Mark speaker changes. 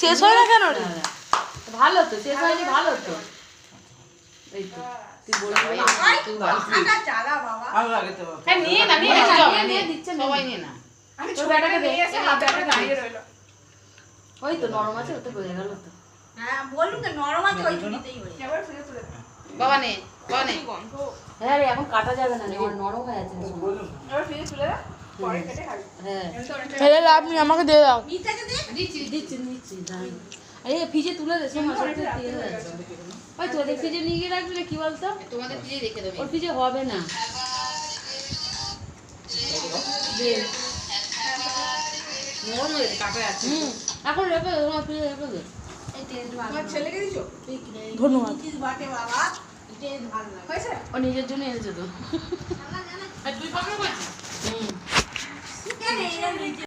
Speaker 1: শেষ হয় না কেন রে?
Speaker 2: ভালো তো, শেষ হয়নি, ভালো তো। এই তো তুই বলবি তুই
Speaker 3: মাথাটা চালা বাবা।
Speaker 4: ভালো লাগে তো
Speaker 5: হ্যাঁ নিয়ে না নিয়ে
Speaker 2: নিয়ে দিচ্ছে
Speaker 5: সবাই নিয়ে না।
Speaker 3: আমি
Speaker 2: তোর
Speaker 3: ছোটটা
Speaker 2: ব্যাটাকে দে।
Speaker 3: নিয়ে এসে হাতটা দাঁড়িয়ে রইল।
Speaker 2: ওই তো নরম আছে, ওতে হয়ে গেল তো।
Speaker 3: হ্যাঁ বলুন তো নরম আছে ওই ঝুড়িতেই হয়ে যাবে। এবার ফিরে তুলে দে।
Speaker 5: বাবা নে, বাবা নে।
Speaker 2: হ্যাঁ রে, এখন কাটা যাবে না, নরম হয়ে আছে।
Speaker 3: এবার ফিরে তুলে দে। পরে কেটে খাবি।
Speaker 2: হ্যাঁ
Speaker 1: ফেলে লাভ নেই, আমাকে দিয়ে দাও।
Speaker 3: নিচেকে দে।
Speaker 2: দিচ্ছি দাঁড়ান। আরে ফ্রিজে তুলে দে, সব মাছের তেল হয়ে আছে। ওই তো ওদের ফ্রিজে নিয়ে গিয়ে রাখবি না, কি বলতো?
Speaker 5: তোমাদের ফ্রিজে রেখে দেবে।
Speaker 2: ওর ফ্রিজে হবে না। দে।
Speaker 5: নরম হয়েছে, কাটা আছে।
Speaker 2: এখন রেখে দে, তোমার ফ্রিজে রেখে দে।
Speaker 3: এই টেস্ট ভালো। তোমার ছেলেকে দিছো?
Speaker 1: ধন্যবাদ।
Speaker 3: চিজ বাটে বাবা। টেস্ট ভালো লাগে। হয়েছে?
Speaker 2: ও নিজের জন্য এনেছে তো।
Speaker 5: আর তুই কখন করছিস?
Speaker 2: হুম।
Speaker 3: কেন এরা নিচে